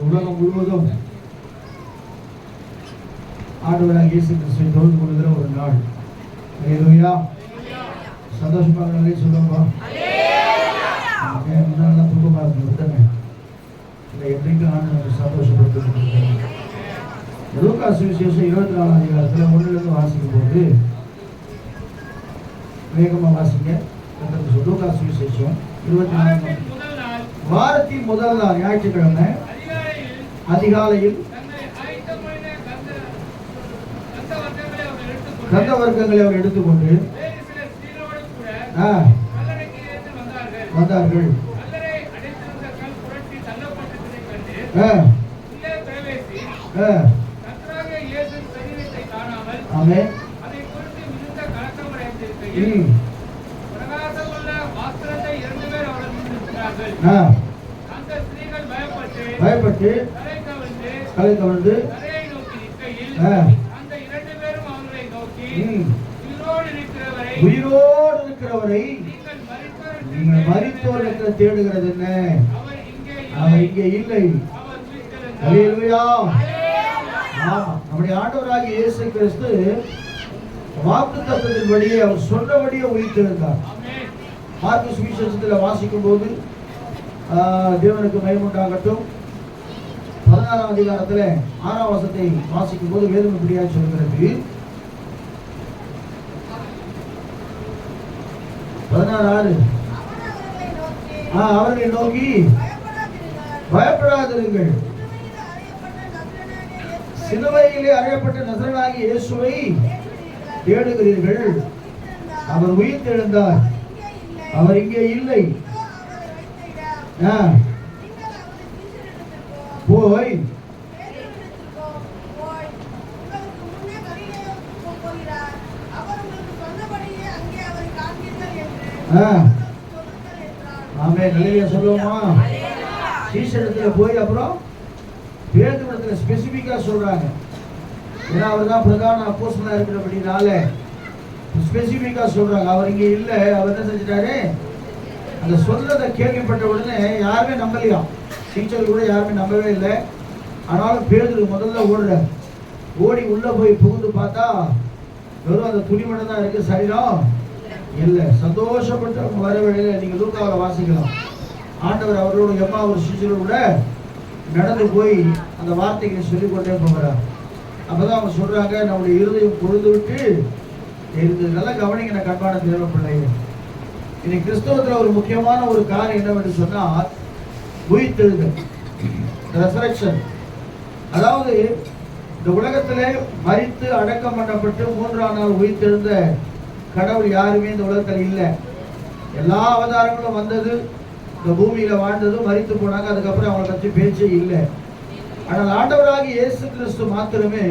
உலகம் முழுவதும் ஆண்டவராகிய இயேசு கிறிஸ்துவை தொழுது கொள்கிற ஒரு நாள். அல்லேலூயா. சந்தோஷமாக சொல்லுங்க. முன்னாள் தூக்கமாக இருந்தது இல்லை, என்றைக்கும் ஆண்டு சந்தோஷப்படுத்த. லூக்கா சுவிசேஷம் 24ஆம் அதிகாரத்தில் 1 வாசிக்கும் போது வேகமாக வாசிங்க. லூக்கா சுவிசேஷம் 24 வாரத்தின் முதல் நாள் ஞாயிற்றுக்கிழமை அதிகாலையில் கந்த வர்க்கங்களை அவர் எடுத்துக்கொண்டு வந்தார்கள். பயப்பட்டு கலை கவர்ந்து உயிரோடு இருக்கிறவரை நீங்கள் மரித்தோருக்கு தேடுகிறது என்ன? அவர் இங்கே இல்லை. அல்லேலூயா. நம்முடைய ஆண்டவராகிய இயேசு கிறிஸ்து வாக்குத்தத்தத்தின்படியே அவர் சொன்னபடியே உயிர்த்தெழுந்தார். மார்க்கு சுவிசேஷத்தில் வாசிக்கும் போது தேவனுக்கு மகிமையுண்டாகட்டும் 16ஆம் அதிகாரத்தில் 6ஆம் வசனத்தை வாசிக்கும் போது வேதம் இப்படியாக சொல்கிறது. 16:6 அவர்களை நோக்கி பயப்படாதிருங்கள், சிலுவையிலே அறையப்பட்ட நசரேயனாகிய இயேசுவை தேடுகிறீர்கள். அவர் உயிர்த்தெழுந்தார், அவர் இங்கே இல்லை. போய் சொல்லுவோமா? சீசனத்துல போய் அப்புறம் பேதுருவிடத்துல ஸ்பெசிபிக்கா சொல்றாங்க. ஏன்னா அவர் தான் பிரதான அப்போஸ்தலனா இருக்கிறபடினால ஸ்பெசிபிக்கா சொல்றாங்க. அவர் இங்க இல்ல. அவர் என்ன செஞ்சிட்டாரு? அந்த சொல்றதை கேள்விப்பட்ட உடனே யாருமே நம்பலையா. டீச்சர் கூட யாருமே நம்பவே இல்லை. ஆனாலும் பேதுரு முதல்ல ஓடுறார். ஓடி உள்ள போய் புகுந்து பார்த்தா வெறும் அந்த துணிமணம் தான் இருக்கு, சரீரம் இல்லை. சந்தோஷப்பட்டு அவங்க வர வேளையில நீங்க லூக்காவில் வாசிக்கலாம். ஆண்டவர் அவரோட எம்மா ஒரு சிஷியரோட நடந்து போய் அந்த வார்த்தைகளை சொல்லிக்கொண்டே போகிறார். அப்பதான் அவங்க சொல்றாங்க, நம்முடைய இருதயம் பொழுது விட்டு இருந்து. நல்லா கவனிக்கிற கண்பான தேவ பிள்ளைங்க, இன்னைக்கு கிறிஸ்தவத்தில் ஒரு முக்கியமான ஒரு காரியம் என்னவென்று சொன்னால் உயிர்த்தெழுதல், ரெசரக்ஷன். அதாவது இந்த உலகத்திலே மரித்து அடக்கம் பண்ணப்பட்டு 3ஆம் நாள் உயிர்த்தெழுந்த கடவுள் யாருமே இந்த உலகத்தில் இல்லை. எல்லா அவதாரங்களும் வந்தது, இந்த பூமியில வாழ்ந்தது, மரித்து போனாங்க. அதுக்கப்புறம் அவங்களை பற்றி பேச்சே இல்லை. ஆனால் ஆண்டவராகிய இயேசு கிறிஸ்து மாத்திரமே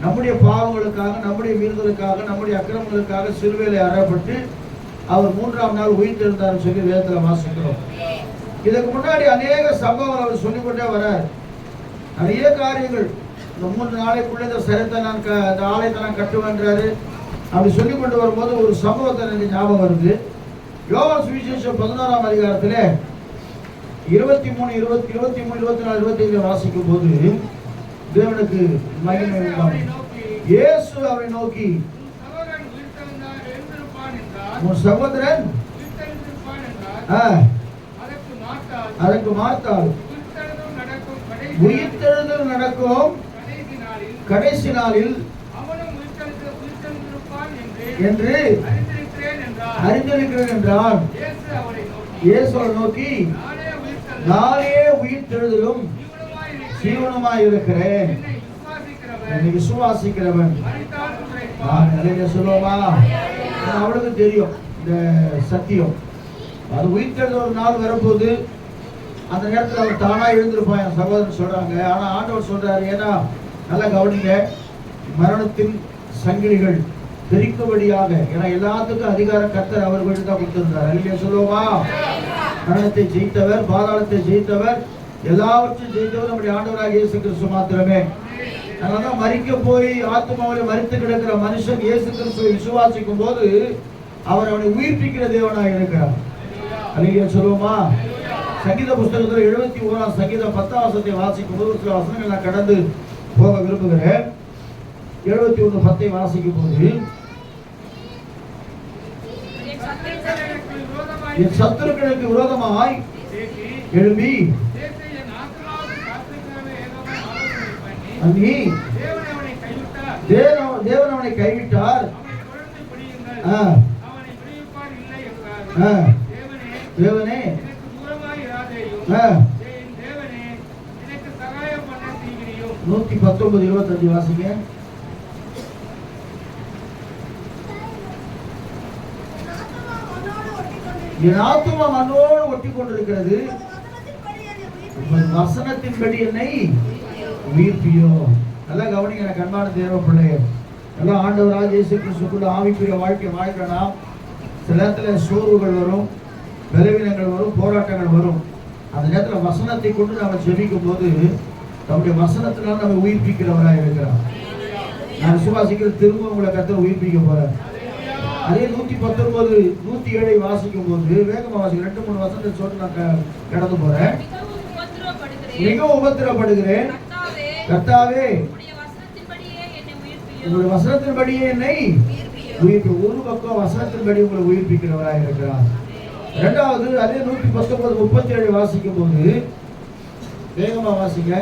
நம்முடைய பாவங்களுக்காக, நம்முடைய மீறுதலுக்காக, நம்முடைய அக்கிரமங்களுக்காக சிலுவையிலே அறையப்பட்டு அவர் 3ஆம் நாள் உயிர்த்தெழுந்தார் சொல்லி வேதத்தில் வாசிக்கிறோம். இதுக்கு முன்னாடி அநேக சம்பவங்கள் அவர் சொல்லிக்கொண்டே வரார். நிறைய காரியங்கள் இந்த 3 நாளைக்குள்ள இந்த சரத்தை நான் இந்த ஆலயத்தை நான் கட்டுவேன்றாரு. அப்படி சொல்லி கொண்டு வரும்போது ஒரு சம்பவத்தை எனக்கு ஞாபகம் வருது. யோவான் சுவிசேஷம் 16ஆம் அதிகாரத்தில் 23, 24, 25 வாசிக்கும் போது தேவனுக்கு மகிமை உண்டாகும். இயேசு அவரை நோக்கி, உன் சகோதரன் அதற்கு மார்த்தாள், உயிர்த்தெழுதல் நடக்கும் கடைசி நாளில் என்று அறிந்திருக்கிறேன் என்றார். இயேசு நோக்கி, நானே உயிர்த்தெழுதலும் ஜீவனுமாய் இருக்கிறேன், என்னை விசுவாசிக்கிறவன் சொல்லுவா. அவளுக்கு தெரியும் இந்த சத்தியம். அது உயிர்த்தெழுதல் ஒரு நாள் வரும்போது அந்த நேரத்தில் அவர் தானா எழுந்திருப்பான் என் சகோதரன் சொல்றாங்க. ஆனா ஆண்டவர் சொல்றாரு, ஏன்னா நல்லா கவனிங்க, மரணத்தின் சங்கிலிகள் பிரிக்கும்படியாக, ஏன்னா எல்லாத்துக்கும் அதிகாரம் கர்த்தர் அவர்கள் தான் கொடுத்திருந்தார். அல்லேலூயா சொல்லுவா. மரணத்தை ஜெயித்தவர், பாதாளத்தை ஜெயித்தவர், எல்லாவற்றையும் ஜெயித்தவர் நம்முடைய ஆண்டவராகிய இயேசு கிறிஸ்து மாத்திரமே. அதனாலதான் மரிக்க போய் ஆத்மாவிலே மரித்து கிடக்கிற மனுஷன் இயேசு கிறிஸ்துவை விசுவாசிக்கும் போது அவர் அவனை உயிர்ப்பிக்கிற தேவனாக இருக்கிறார். அல்லேலூயா சொல்லுவோமா? சங்கீத புஸ்தகத்தில் 71ஆம் சங்கீதம் 10ஆம் வசனத்தை வாசிக்கும் போது சில வசனங்கள் நான் கடந்து போக விரும்புகிறேன். 71:10 வாசிக்கும் போது, என் சத்துருக்களுக்கு விரோதமாய் எழும்பி அன்னி தேவன் அவனை கைவிட்டார், தேவனே 119:25 வாசிங்க. என் ஆத்துமா மண்ணோடு ஒட்டி கொண்டிருக்கிறது, வசனத்தின்படி என்னை உயிர்ப்பியோ. நல்லா கவனிங்க எனக்கு அன்பான தேவ பிள்ளையே. எல்லாம் ஆண்டவராக இயேசு கிறிஸ்துக்குள்ள ஆவிக்குரிய வாழ்க்கை வாழ்கிறனா சில நேரத்தில் சோர்வுகள் வரும், பலவீனங்கள் வரும், போராட்டங்கள் வரும். அந்த நேரத்தில் வசனத்தை கொண்டு நம்ம ஜெபிக்கும் போது நம்முடைய வசனத்தினால் நம்ம உயிர்ப்பிக்கிறவராக இருக்கிறோம். நான் சுவாசிக்கிற திரும்ப உங்களை கர்த்தர் உயிர்ப்பிக்க போறேன். அதே 119 107 வாசிக்கும் போது வேகமா வாசிக்கிறேன். 2-3 வசனத்தை சொல்லிட்டு நான் கடந்து போறேன். மிகவும் உபத்திரப்படுகிறேன் கர்த்தாவே, உங்களுடைய வசனத்தின்படியே என்னை உயிர்ப்பி. ஒரு பக்கம் வசனத்தின்படி உங்களை உயிர்ப்பிக்கிறவராக இருக்கிறார். இரண்டாவது அதே 119:37 வாசிக்கும் போது வேகமா வாசிங்க.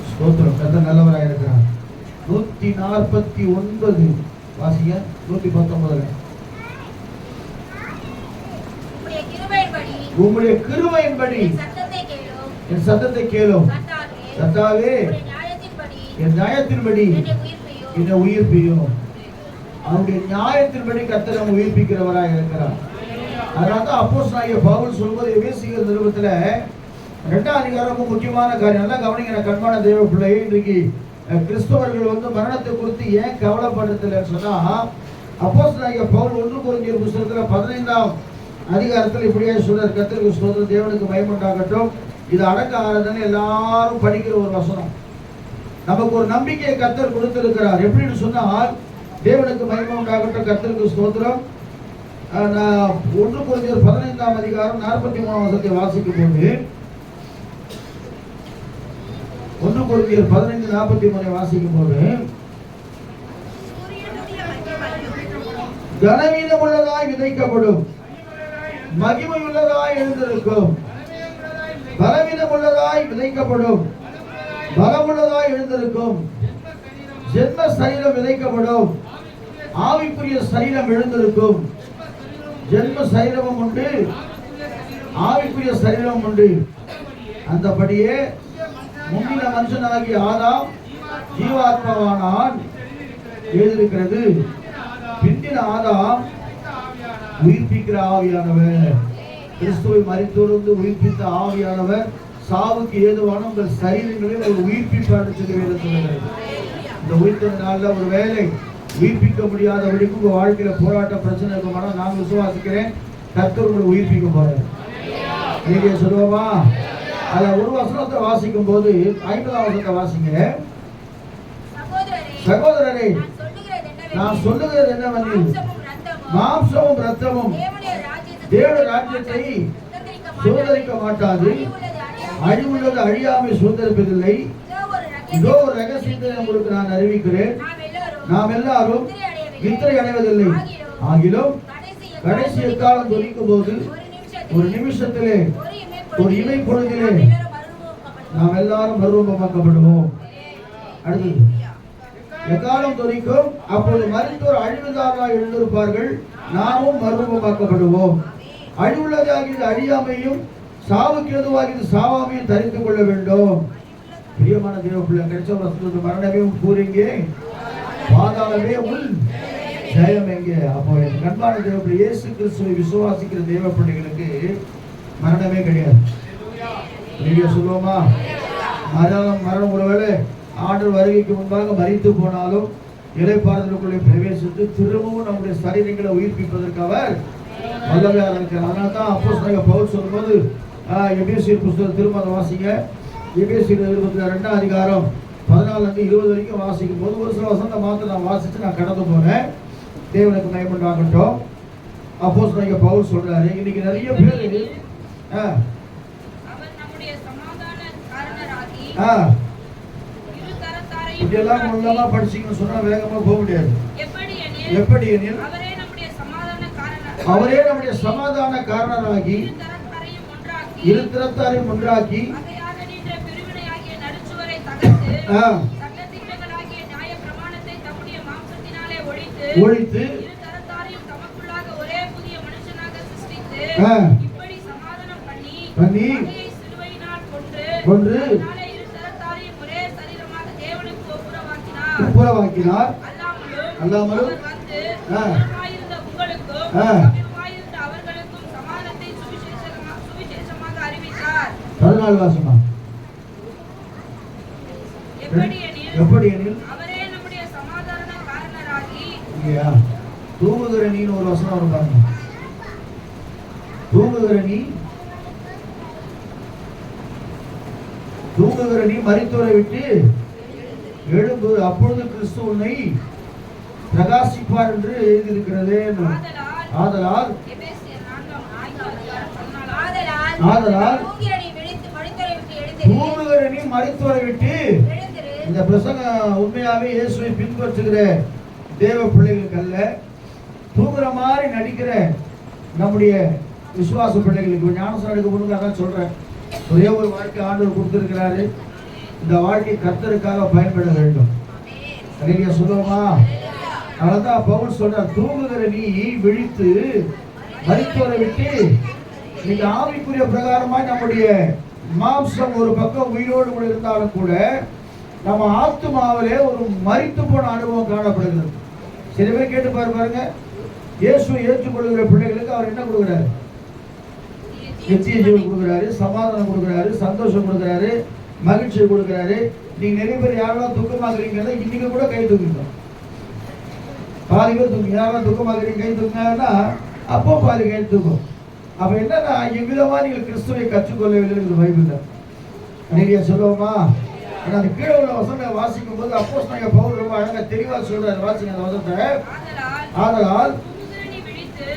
ஸ்தோத்திரம், கர்த்தர் நல்லவராக இருக்கிறார். 149 வாசிங்க. 119 உம்முடைய கிருபையின்படி என் சத்தத்தை கேளும் கர்த்தாவே, என் நியாயத்தின்படி என்னை உயிர்ப்பியும். அவருடைய நியாயத்தின்படி கர்த்தர் நம்ம உயிர்ப்பிக்கிறவராக இருக்கிறார். அதனால்தான் அப்போஸ்தலனாகிய பவுல் சொல்வது எபேசியர் நிருபத்துல 2ஆம் அதிகாரம் முக்கியமான காரியம். நல்லா கவனிங்க கண்பான தேவ பிள்ளையை. இன்றைக்கு கிறிஸ்தவர்கள் மரணத்தை குறித்து ஏன் கவலைப்படுறதில்லைன்னு சொன்னா, அப்போஸ்தலனாகிய பவுல் 1 கொரிந்தியர் புத்தகத்துல 15ஆம் அதிகாரத்தில் இப்படியே சொல்றார். கர்த்தருக்கு ஸ்தோத்திரம், தேவனுக்கு மகிமை உண்டாகட்டும். இது அடக்க ஆராதனை எல்லாரும் படிக்கிற ஒரு வசனம். நமக்கு ஒரு நம்பிக்கையை கர்த்தர் கொடுத்திருக்கிறார். எப்படின்னு சொன்னால், தேவனுக்கு மகிமை உண்டாகட்டும், கர்த்தருக்கு ஸ்தோத்திரம். 1 கொரிந்தியர் 15ஆம் அதிகாரம் 43ஆம் வசனத்தை வாசிக்கும் போது 1 கொரிந்தியர் 15:43 வாசிக்கும் போது, கனவீனம் உள்ளதாய் விதைக்கப்படும், மகிமை உள்ளதாய் எழுந்திருக்கும். பலவீனம் உள்ளதாய் விதைக்கப்படும், பலமுள்ளதாய் எழுந்திருக்கும். ஜென்ம சரீரம் விதைக்கப்படும், ஆவிக்குரிய சரீரம் எழுந்திருக்கும். ஜென்ம சரீரமும் உண்டு, ஆவிக்குரிய சரீரம் உண்டு. அந்தபடியே முன்னின மனுஷனாகிய ஆதாம் ஜீவாத்மாவானான் எழுதியிருக்கிறது. பிந்தின ஆதாம் உயிர்ப்பிக்கிற ஆவியானவர். கிறிஸ்துவை மரித்தோர்ந்து உயிர்ப்பித்த ஆவியானவர் சாவுக்கு ஏதுவான உங்கள் சரீரங்களை ஒரு உயிர்ப்பிப்பார் சொல்லுகிறது. இந்த உயிர்த்த நாளில் ஒரு வேலை உயிர்ப்பிக்க முடியாதபடிக்கு உங்க வாழ்க்கையில போராட்ட பிரச்சனை இருக்குமானா நான் விசுவாசிக்கிறேன், கர்த்தர் உங்களை உயிர்ப்பிக்க போறார். நீங்க சொல்லுவோமா? அத ஒரு வசனத்தை வாசிக்கும் போது 50ஆம் வசனத்தை வாசிங்க. சகோதரரே, நான் சொல்லுகிறது என்னவெனில், மாம்சமும் இரத்தமும் தேவனுடைய ராஜ்யத்தை சுதந்திரிக்க மாட்டாது, அழிவுள்ளது அழியாமை சுதந்திரிப்பதில்லை. இதோ ஒரு ரகசியத்தை உங்களுக்கு நான் அறிவிக்கிறேன், நாம் எல்லாரும் நித்திரை அடைவதில்லை. ஆகிலும் கடைசி காலம் தொனிக்கும் போது ஒரு நிமிஷத்திலே, ஒரு இமை பொழுதிலே நாம் எல்லாரும் மறுரூபமாக்கப்படுவோம். அடுத்தது, எக்காலம் தொனிக்கும், அப்போது மரித்தோர் அழிவுதாராய் எழுந்திருப்பார்கள், நாமும் மறுரூபமாக்கப்படுவோம். அழிவுள்ளதாகியது அழியாமையும், சாவுக்கு எதுவாகியது சாவாமையும் தரித்துக் கொள்ள வேண்டும். பிரியமான தேவ பிள்ளை, கிடைச்ச வசனத்து மரணமே கூறுங்க, பாதாளமே உள் ஜெயம் எங்கே? அப்போ என் கண்பான தேவ பிள்ளை, இயேசு கிறிஸ்துவை விசுவாசிக்கிற தேவ பிள்ளைகளுக்கு மரணமே கிடையாது. நீங்க சொல்லுவோமா? மரணம் ஒருவேளை ஆண்டவர் வருகைக்கு முன்பாக மரித்து போனாலும் இளைப்பாறுதலுக்குள்ளே பிரவேசித்து திரும்பவும் நம்முடைய சரீரங்களை உயிர்ப்பிப்பதற்கு அவர் வல்லமையாக இருக்கிறார். அதனால தான் அப்போஸ்தலனாகிய பவுல் சொல்லும்போது எபேசியர் புத்தகம் திரும்ப அதை வாசிங்க. எபேசியர் 22ஆம் அதிகாரம் 14-20 வரைக்கும் வாசிக்கும் போது ஒரு சில வசனத்தை மாத்திரம் நான் வாசிச்சு நான் கடந்து போனேன். தேவனுக்கு மகிமை உண்டாகட்டும். அப்போஸ்தலனாகிய பவுல் சொல்றாரு, இன்னைக்கு நிறைய பேர் இதெல்லாம் உள்ளமா படிச்சீங்கன்னு சொன்னா வேகமா போக முடியாது. எப்படி எனில் அவரே நம்முடைய சமாதான காரணராகி இரு திறத்தாரையும் ஒன்றாக்கி ஒழித்து பண்ணி கொன்று ஒப்புரவாக்கினார். அல்லாமலும் எப்படி எனில் தூங்குகிற நீன்னு ஒரு வசனம் வரும் பாருங்க. தூங்குகிற நீ மரித்தோரை விட்டு எழும்பு, அப்பொழுது கிறிஸ்து உன்னை பிரகாசிப்பார் என்று எழுதியிருக்கிறது. ஆதலால் தூங்குகிற நீ மரித்தோரை விட்டு, இந்த பிரசங்கம் உண்மையாவே இயேசுவை பின்பற்றுகிற தேவ பிள்ளைகளுக்கு அல்ல, தூங்குற மாதிரி நடிக்கிற நம்முடைய விசுவாச பிள்ளைகளுக்கு. ஞானஸ்நானம் எடுக்க முன்னாடி அதான் சொல்றேன், ஒரே ஒரு வாழ்க்கை ஆண்டவர் கொடுத்திருக்கிறாரு. இந்த வாழ்க்கை கர்த்தருக்காக பயன்பட வேண்டும். சரியா சொல்லுவோமா? அதனால்தான் பவுல் சொல்றார், தூங்குகிற நீ விழித்து மரித்தோரை விட்டு. இன்னைக்கு ஆவிக்குரிய பிரகாரமாய் நம்முடைய மாம்சம் ஒரு பக்கம் உயிரோடு கூட இருந்தாலும் கூட நம்ம ஆத்துமாவிலே ஒரு மரித்து போன அனுபவம் காணப்படுகிறது. சில பேர் கேட்டு பாருங்க, இயேசுவை ஏற்றுக்கொள்கிற பிள்ளைகளுக்கு அவர் என்ன கொடுக்கிறாரு? நித்திய ஜீவன் கொடுக்கிறாரு, சமாதானம் கொடுக்கிறாரு, சந்தோஷம் கொடுக்கிறாரு, மகிழ்ச்சியை கொடுக்கிறாரு. நீங்க நிறைய பேர் யாரெல்லாம் துக்கமாக்குறீங்கன்னா இன்னைக்கு கூட கை தூக்கிட்டோம். பாதி பேர் தூக்கி யாரெல்லாம் துக்கமாக்குறீங்க கை தூக்கினா அப்போ பாதி கை தூக்கும். அப்ப என்னன்னா எவ்விதமா நீங்கள் கிறிஸ்துவை கற்றுக்கொள்ளவில்லை பைபிள்ல நிறைய சொல்லுவோமா? ஆனா அந்த கீழே உள்ள வசனத்தை வாசிக்கும் போது அப்போஸ்தலனாகிய பவுல் ரொம்ப அழகா தெளிவா சொல்றாரு. வாசிங்க அந்த வசனத்தை. ஆதலால்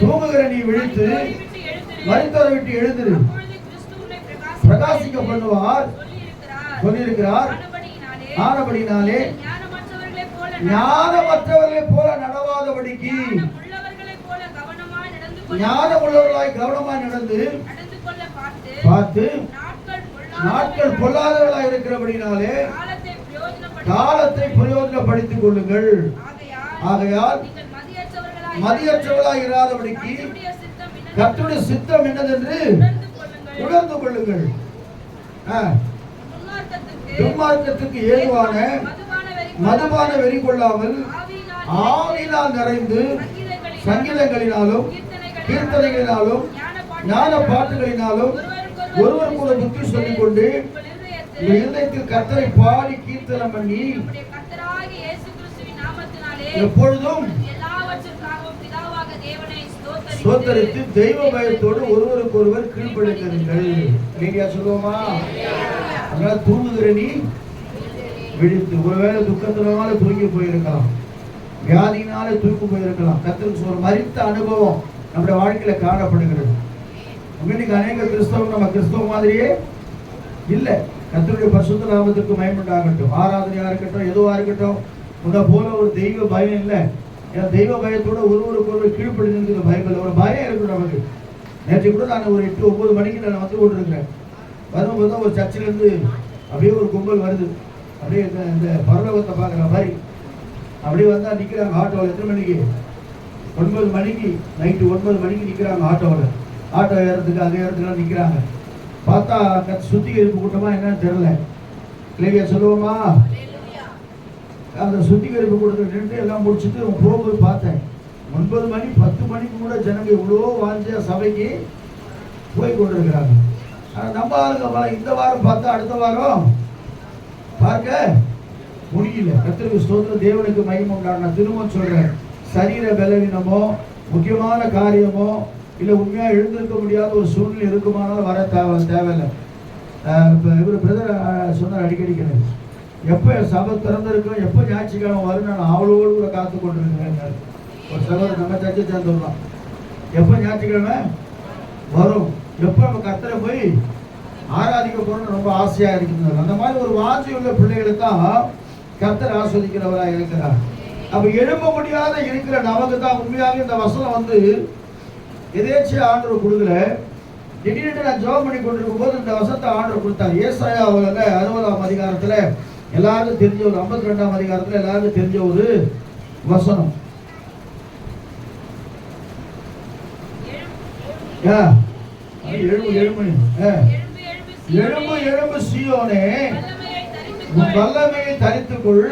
தூங்குகிற நீ விழித்து மரித்தோரை விட்டு எழுந்திரு, பிரகாசிக்க பண்ணுவார் சொல்லியிருக்கிறார். ஆனபடினாலே ஞானமற்றவர்களை போல நடவாதபடிக்கு ஞானம் உள்ளவர்களாய் கவனமாய் நடந்து பார்த்து நாட்கள் பொல்லாதவர்களாய் இருக்கிறபடினாலே காலத்தை பிரயோஜனப்படுத்திக் கொள்ளுங்கள். ஆகையால் மதியற்றவர்களாய் இராதபடிக்கு கர்த்தருடைய சித்தம் என்னதென்று உணர்ந்து கொள்ளுங்கள். துன்மார்க்கத்துக்கு ஏதுவான மதுபான வெறி கொள்ளாமல் ஆவியினால் நிறைந்து சங்கீதங்களினாலும் கீர்த்தனைகளினாலும் ஞான பாட்டுகளினாலும் ஒருவருக்கு ஒரு புத்தி சொல்லிக் கொண்டு இதயத்தில் கர்த்தரை பாடி கீர்த்தனம் பண்ணி எப்பொழுதும் ஸ்தோத்தரித்து தெய்வ பயத்தோடு ஒருவருக்கு ஒருவர் கீழ்ப்படிந்திருங்கள். நீங்க சொல்லுவோமா? அதனால தூங்குகிற நீ விழித்து. ஒருவேளை துக்கத்தினால தூங்கி போயிருக்கலாம், வியாதியினால தூக்கி போயிருக்கலாம். கர்த்தருக்கு ஒரு மரித்த அனுபவம் நம்முடைய வாழ்க்கையில காணப்படுகிறது. இன்னைக்கு அநேக கிறிஸ்தவம் நம்ம கிறிஸ்தவ மாதிரியே இல்லை. கர்த்தருடைய பரிசுத்த நாமத்திற்கு மகிமை உண்டாகட்டும். ஆராதனையா இருக்கட்டும், எதுவா இருக்கட்டும், உன்னை போல ஒரு தெய்வ பயம் இல்லை. ஏன்னா தெய்வ பயத்தோட ஒருவருக்கு ஒருவர் கீழ்ப்படிந்து பைபிள் ஒரு பயம் இருக்கு நமக்கு. நேற்று கூட நான் ஒரு 8-9 மணிக்கு நான் வந்து கொண்டிருக்கிறேன். வரும்போது தான் ஒரு சர்ச்சிலேருந்து அப்படியே ஒரு கும்பல் வருது. அப்படியே இந்த பரலோகத்தை பார்க்குற மாதிரி அப்படியே வந்தால் நிற்கிறாங்க ஆட்டோவில். எத்தனை மணிக்கு? 9 மணிக்கு, நைட்டு 9 மணிக்கு நிற்கிறாங்க ஆட்டோவில். ஆட்டோ ஏறத்துக்கு அதே இடத்துல நிற்கிறாங்க. பார்த்தா சுத்திகரிப்பு கூட்டமா என்னன்னு தெரியல. இல்லையா சொல்லுவோமா? அந்த சுத்திகரிப்பு கூட்டத்தில் நின்று எல்லாம் முடிச்சுட்டு போகும்போது பார்த்தேன் 9 மணி 10 மணிக்கு கூட ஜனங்க இவ்வளோ வாஞ்ச சபைக்கு போய் கொண்டிருக்கிறாங்க. ஆனால் நம்ம ஆளுங்க இந்த வாரம் பார்த்தா அடுத்த வாரம் பார்க்க முடியல. கர்த்தருக்கு ஸ்தோத்திரம், தேவனுக்கு மகிமை உண்டான. திரும்ப சொல்றேன், சரீர பலவீனமோ முக்கியமான காரியமோ இல்லை உண்மையா எழுந்திருக்க முடியாத ஒரு சூழ்நிலை இருக்குமானாலும் வர தேவையில்லை. இப்போ இவர் பிரதர் சொன்னார் அடிக்கடிக்கிறது, எப்போ சபை திறந்திருக்கோம், எப்போ ஞாயிற்றுக்கிழமை வரும், நான் அவளோடு கூட காத்து கொண்டிருக்கிறேன். ஒரு சகோதரர் நம்ம சர்ச்சை சேர்ந்துடலாம், எப்போ ஞாயிற்றுக்கிழமை வரும், எப்போ நம்ம கர்த்தரை போய் ஆராதிக்க போறோம்னு ரொம்ப ஆசையா இருக்குது. அந்த மாதிரி ஒரு வாஞ்சி உள்ள பிள்ளைகளுக்கு தான் கர்த்தர் ஆஸ்வதிக்கிறவராக இருக்கிறார். அப்ப எழும்ப முடியாத இருக்கிற நமக்கு தான் உண்மையாக இந்த வசனம் வந்து எதேச்சியா ஆண்டவர் கொடுக்கல. திடீர்னு நான் ஜெபம் பண்ணி கொண்டிருக்கும் போது இந்த வசனத்தை ஆண்டவர் கொடுத்தார். ஏசாயா 60ஆம் அதிகாரத்துல எல்லாருக்கும் தெரிஞ்ச ஒரு 52ஆம் அதிகாரத்துல எல்லாருக்கும் தெரிஞ்ச ஒரு வசனம். எழும்பு எழும்பு சீயோனே, உன் வல்லமையை தரித்துக்கொள்,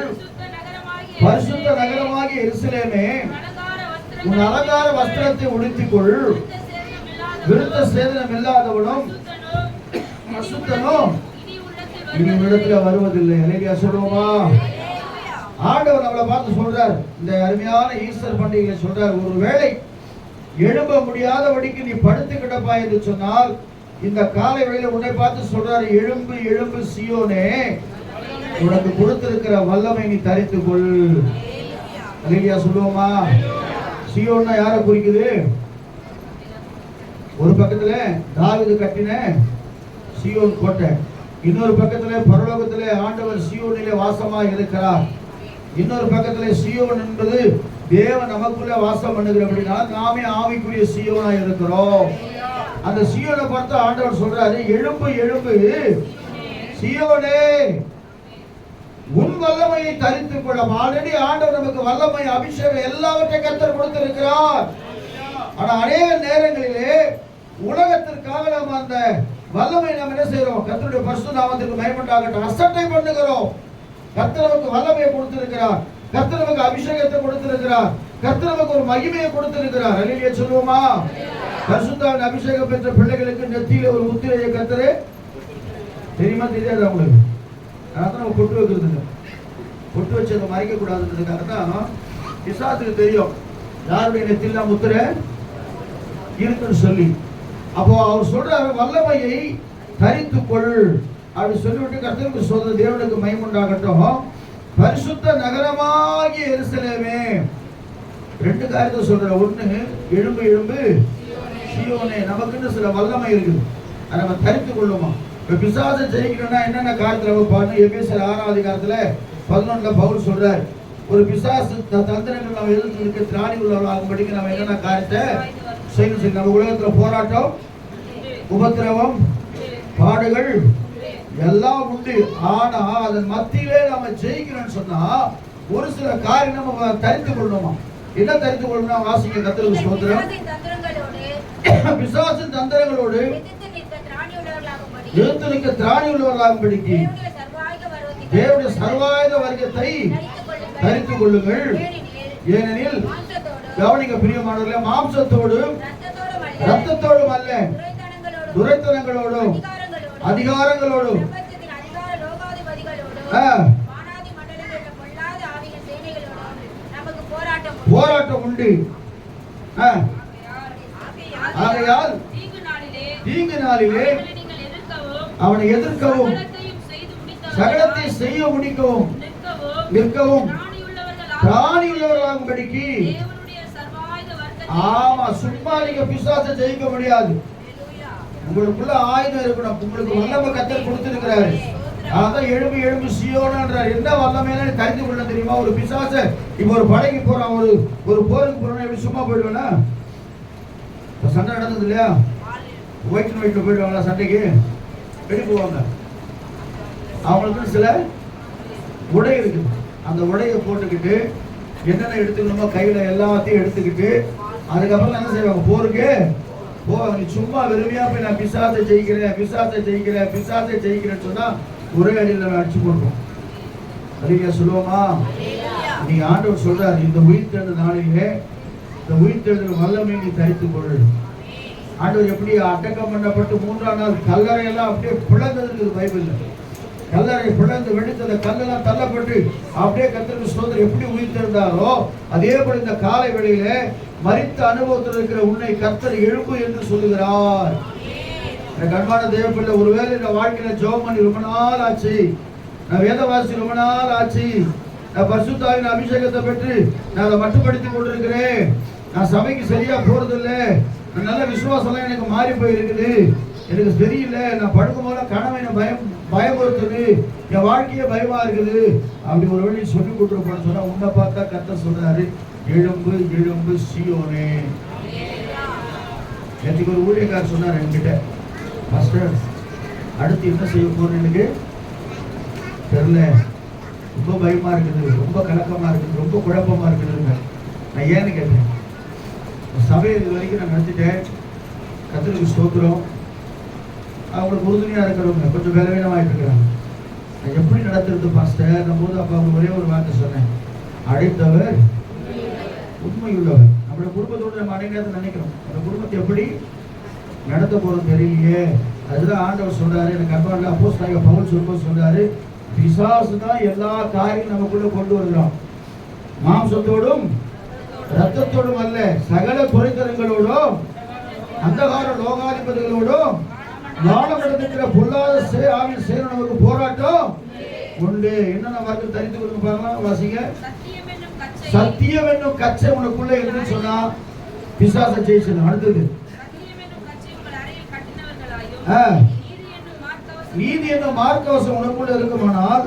பரிசுத்த நகரமாகிய எருசலேமே, உன் அலங்கார வஸ்திரத்தை உடுத்திக்கொள், விருத்த சேதனம் இல்லாதவனும் அசுத்தனும் இனி இடத்துல வருவதில்லை. அல்லேலூயா சொல்லுவோமா? ஆண்டவர் நம்மளை பார்த்து சொல்றார், இந்த அருமையான ஈஸ்டர் பண்டிகையை சொல்றார், ஒரு வேளை எழும்ப முடியாதபடிக்கு நீ படுத்து கிடப்பா என்று சொன்னால் இந்த காலை வேளையில உன்னை பார்த்து சொல்றாரு, எழும்பு எழும்பு சீயோனே, உனக்கு கொடுத்திருக்கிற வல்லமை நீ தரித்துக்கொள். அல்லேலூயா சொல்லுவோமா? சீயோன்னா யாரை குறிக்குது? ஒரு பக்கத்துல தாவீது கட்டின சீயோன் கோட்டை, இன்னொரு பக்கத்துல பரலோகத்திலே ஆண்டவர் சீயோனிலே வாசமாக இருக்கிறார். இன்னொரு பக்கத்துல சீயோன் என்பது தேவன் நமக்குள்ள வாசம் பண்ணுகிறபடினா நாமே ஆவிக்குரிய சீயோனா இருக்கிறோம். அந்த சீயோனை பார்த்து ஆண்டவர் சொல்றாரு, எழும்பு எழும்பு சீயோனே, உன் வல்லமையை தரித்துக் கொள்ள. ஆல்ரெடி ஆண்டவர் நமக்கு வல்லமை, அபிஷேகம் எல்லாவற்றையும் கர்த்தர் கொடுத்திருக்கிறார். ஆனா அநேக நேரங்களிலே உலகத்திற்காக நாம் அந்த வல்லமை நாம் என்ன செய்யறோம்? கர்த்தருடைய பரிசுத்த நாமத்திற்கு மகிமை உண்டாகட்டும், அசட்டை பண்ணுகிறோம். கர்த்தர் நமக்கு வல்லமையை கொடுத்திருக்கிறார், கர்த்தர் நமக்கு அபிஷேகத்தை கொடுத்திருக்கிறார், கர்த்தர் நமக்கு ஒரு மகிமையை கொடுத்திருக்கிறார். அல்லேலூயா சொல்லுவோமா? பரிசுத்தாவின் அபிஷேகம் பெற்ற பிள்ளைகளுக்கு நெத்தியில ஒரு முத்திரையை கர்த்தர் தெரியுமா தெரியாது அவங்களுக்கு? அதான் நம்ம பொட்டு வைக்கிறது, பொட்டு வச்சு அதை மறைக்க கூடாதுன்றதுக்காக தான் பிசாசுக்கு தெரியும் யாருடைய நெத்தில முத்திரை இருக்குன்னு சொல்லி. அப்போ அவர் சொல்றாரு, வல்லமையை தரித்துக்கொள் அப்படி சொல்லிவிட்டு கர்த்தருக்கு சொல்ற தேவனுக்கு மகிமை உண்டாகட்டும், பரிசுத்த நகரமாகிய எருசலேமே. ரெண்டு காரியத்தை சொல்ற, ஒண்ணு எழும்பு எழும்பு சீயோனே, நமக்குன்னு சில வல்லமை இருக்குது, அதை நம்ம தரித்துக் கொள்ளுமா. இப்ப பிசாசை ஜெயிக்கணும்னா என்னென்ன காரியத்துல பாருங்க. எபேசியர் 6ஆம் அதிகாரத்துல 11ல பவுல் சொல்றார், ஒரு பிசாசு தந்திரங்கள் நம்ம எதிர்த்து திராணி உள்ளவர்களாகும்படிக்கு நம்ம என்னென்ன காரியத்தை செய்யணும். நம்ம உலகத்துல போராட்டம், உபத்திரவம், பாடுகள் எல்லாம் உண்டு. ஆனா அதன் மத்தியிலே நம்ம ஜெயிக்கணும்னு சொன்னா ஒரு சில காரியம் நம்ம தரித்து கொள்ளணுமா. என்ன தரித்து கொள்ளணும்? வாசிக்க கர்த்தருக்கு ஸ்தோத்திரம். பிசாசின் தந்திரங்களோடு எதிர்த்து நிற்க திராணி உள்ளவர்களாகும்படிக்கு தேவனுடைய சர்வாயுத வர்க்கத்தை தரித்துக் கொள்ளுங்கள். ஏனெனில் கவனிக்க பிரியமானவர்களே, மாம்சத்தோடும் இரத்தத்தோடும் அல்ல, துரைத்தனங்களோடும் அதிகாரங்களோடும் போராட்டம் உண்டு. ஆகையால் தீங்கு நாளிலே அவனை எதிர்க்கவும் சகலத்தை செய்ய முடிக்கவும் நிற்கவும் திராணி உள்ளவர்களாகும்படிக்கு. ஆமா, சும்மா நீங்க பிசாசை ஜெயிக்க முடியாது. உங்களுக்குள்ள ஆயுதம் இருக்கணும். உங்களுக்கு வல்லமை கர்த்தர் கொடுத்திருக்கிறாரு. அதான் எழும்பு எழும்பு சீயோனான்றார். என்ன வல்லமையில தெரிந்து கொள்ள தெரியுமா? ஒரு பிசாசை இப்ப ஒரு படைக்கு போறான், ஒரு போருக்கு போறான், எப்படி சும்மா போயிடுவேனா? சண்டை நடந்தது இல்லையா? ஒயிட் அண்ட் ஒயிட்ல போயிடுவாங்களா சண்டைக்கு? எப்படி போவாங்க? அவங்களுக்கு சில உடை இருக்குது. அந்த உடையை போட்டுக்கிட்டு என்னென்ன எடுத்துக்கணுமோ கையில எல்லாத்தையும் எடுத்துக்கிட்டு அதுக்கப்புறம் என்ன செய்வாங்க? போருக்கு போவாங்க. நீ சும்மா வெறுமையா போய் நான் பிசாசை ஜெயிக்கிறேன், பிசாசை ஜெயிக்கிறேன், பிசாசை ஜெயிக்கிறேன்னு சொன்னா ஒரே அடியில் அடிச்சு போடுவோம். அல்லேலூயா சொல்லுவோமா? நீ ஆண்டவர் சொல்றாரு, இந்த உயிர்த்தெழுந்த நாளிலே இந்த உயிர்த்தெழுந்த வல்லமை நீ தரித்துக் கொள். ஆண்டவர் எப்படி அடக்கம் பண்ணப்பட்டு 3ஆம் நாள் கல்லறையெல்லாம் அப்படியே பிளந்தது இருக்குது பைபிள்ல. கல்லறை பிளந்து வெடித்து அந்த கல்லெல்லாம் தள்ளப்பட்டு அப்படியே கர்த்தருக்கு ஸ்தோத்திரம் எப்படி உயிர்த்திருந்தாரோ அதே போல இந்த காலை வேளையில மரித்த அனுபவத்தில் இருக்கிற உன்னை கர்த்தர் எழுப்பு என்று சொல்லுகிறார். கண்பான தேவ பிள்ளை, ஒருவேளை இந்த வாழ்க்கையில ஜெபம் பண்ணி ரொம்ப நாள் ஆச்சு, நான் வேதவாசி ரொம்ப நாள் ஆச்சு, நான் பரிசுத்தாவின் அபிஷேகத்தை பெற்று நான் அதை மட்டுப்படுத்தி கொண்டிருக்கிறேன், நான் சபைக்கு சரியா போறதில்லை, நல்ல விசுவாசம் எனக்கு மாறி போயிருக்குது, எனக்கு தெரியல, நான் படுக்கும் போல கனவை பயமுறுத்துது, என் வாழ்க்கையே பயமா இருக்குது அப்படி ஒரு வழி சொல்லி கொடுத்துருப்பான்னு சொன்னா உன்னை பார்த்தா கர்த்தர் சொல்றாரு, எழும்பு எழும்பு சீயோனே. நேற்றுக்கு ஒரு ஊழியக்காரர் சொன்னார் என்கிட்ட, பாஸ்டர் அடுத்து என்ன செய்ய போறேன்னு எனக்கு தெரியல, ரொம்ப பயமா இருக்குது, ரொம்ப கலக்கமா இருக்குது, ரொம்ப குழப்பமா இருக்குதுங்க. நான் ஏன்னு கேட்டேன், சபையை இது வரைக்கும் நான் நடத்திட்டேன், கர்த்தருக்கு ஸ்தோத்திரம், அவங்களுக்கு உறுதுணையாக இருக்கிறவங்க கொஞ்சம் வேலைவீனமாயிட்டு இருக்கிறாங்க, நான் எப்படி நடத்துறது பாஸ்டர் போது அப்போ அவங்க ஒரே ஒரு வார்த்தை சொன்னேன், அழைத்தவர் உண்மையுள்ளவர். நம்மளோட குடும்பத்தோடு நம்ம அனைத்து நினைக்கிறோம், அந்த குடும்பத்தை எப்படி நடத்த போறோம் தெரியலையே. அதுதான் ஆண்டவர் சொல்றாரு, எனக்கு அன்பான அப்போஸ்தலனாகிய பவுல் சொல்லும்போது சொல்றாரு, பிசாசு தான் எல்லா காரியம் நமக்குள்ள கொண்டு வருகிறோம், மாம்சத்தோடும் ரத்தத்தோடும் அல்ல, சகல குறைத்தனங்களோடும் அந்தகார லோகாதிபதிகளோடும் நாடகத்திற்கிற பொல்லாத ஆவின் சேர நமக்கு போராட்டம் உண்டு. என்னென்ன வார்த்தை தரித்து கொடுக்க பாருங்க, வாசிங்க. சத்தியம் என்னும் கச்சை உனக்குள்ள இருக்குன்னு சொன்னா பிசாசை ஜெயிச்சணும். அடுத்தது நீதி என்னும் மார்க்கவசம் உனக்குள்ள இருக்குமானால்,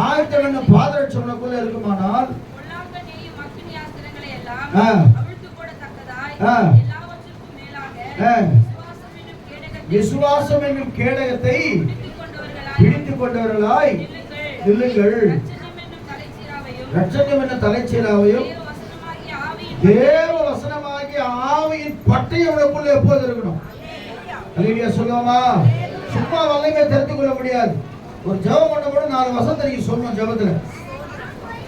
ஆயத்தம் என்னும் பாதரட்சம் உனக்குள்ள இருக்குமானால், விசுவாசம் என்னும் கேடகத்தை பிடித்துக் கொண்டவர்களாய் நில்லுங்கள். ரட்சணியம் என்னும் தலைச்சீராவையும் தேவ வசனமாகிய ஆவியின் பட்டயம் உனக்குள்ள எப்போது இருக்கணும். அல்லேலூயா சொல்லுவோமா? சும்மா வல்லமை தெரிந்து கொள்ள முடியாது. ஒரு ஜெபம் பண்ண கூட 4 வசனத்தை நீங்க சொல்லணும். ஜெபத்துல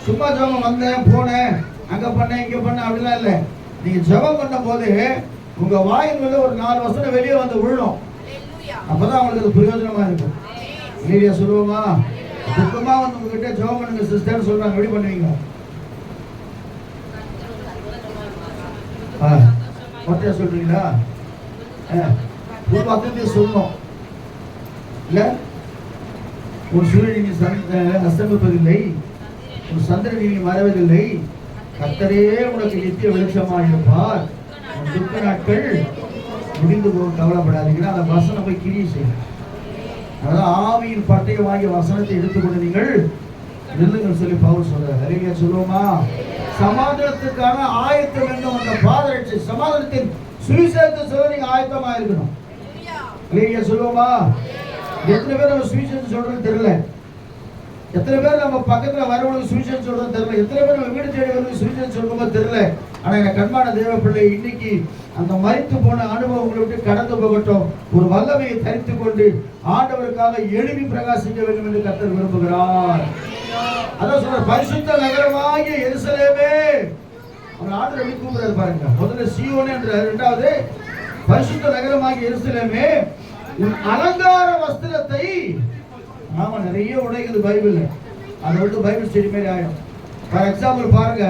சும்மா ஜெபம் வந்தேன் போனேன் அங்க பண்ணேன் இங்க பண்ண அப்படிலாம் இல்லை. நீங்க ஜெபம் பண்ணும் போது உங்க வாயில் உள்ள ஒரு 4 வசனம் வெளியே வந்து விழணும். அப்பதான் அவங்களுக்கு அது பிரயோஜனமா இருக்கும். இல்லையா சொல்லுவோமா? துக்கமா வந்து உங்ககிட்ட ஜெபம் பண்ணுங்க சிஸ்டர் சொல்றாங்க, எப்படி பண்ணுவீங்க? ஒற்றையா சொல்றீங்களா? ஒரு வார்த்தை சொல்லணும் இல்ல. ஒரு சூரியன் நீ அஸ்தமிப்பதில்லை, ஒரு சந்திரன் நீ மறைவதில்லை, கர்த்தரே உனக்கு நித்திய வெளிச்சமாக இருப்பார், துக்க நாட்கள் முடிந்து போக கவலைப்படாதீங்கன்னா அந்த வசனம் போய் கிரியை செய்யும். அதான் ஆவியின் பட்டயமாகிய வசனத்தை எடுத்துக்கொண்டு நீங்கள் நில்லுங்கள் சொல்லி பவுல் சொல்றாரு. அறிவியா சொல்லுவோமா? சமாதானத்துக்கான ஆயத்தம் என்னும் அந்த பாதரட்சை, சமாதானத்தின் சுவிசேஷத்தை சொல்ல நீங்க ஆயத்தமா இருக்கணும். அறிவியா சொல்லுவோமா? எத்தனை பேர் நம்ம சுவிசேஷம் சொல்றது தெரியல, எத்தனை பேர் நம்ம பக்கத்துல வரவங்களுக்கு சுவிசேஷம் சொல்றது தெரியல, எத்தனை பேர் நம்ம வீடு தேடி வந்து சுவிசேஷம் சொல்றது தெரியல. ஆனா என் கண்பான தேவ பிள்ளை, இன்னைக்கு அந்த மரித்து போன அனுபவங்களை விட்டு கடந்து போகட்டும், ஒரு வல்லமையை தரித்துக் கொண்டு ஆண்டவருக்காக எழுப்பி பிரகாசிக்க வேண்டும் என்று கர்த்தர் விரும்புகிறார். அதான் சொல்ற, பரிசுத்த நகரமாகிய எருசலேமே, அவர் ஆண்டவர் எப்படி கூப்பிடுறாரு பாருங்க. முதல்ல சீயோனே என்றார், இரண்டாவது பரிசுத்த நகரமாகிய எருசலேமே உன் அலங்கார வஸ்திரத்தை. ஆமா, நிறைய உடைகள் பைபிள், அதை விட்டு பைபிள் ஸ்டடி மாதிரி ஆயிடும். ஃபார் எக்ஸாம்பிள் பாருங்க,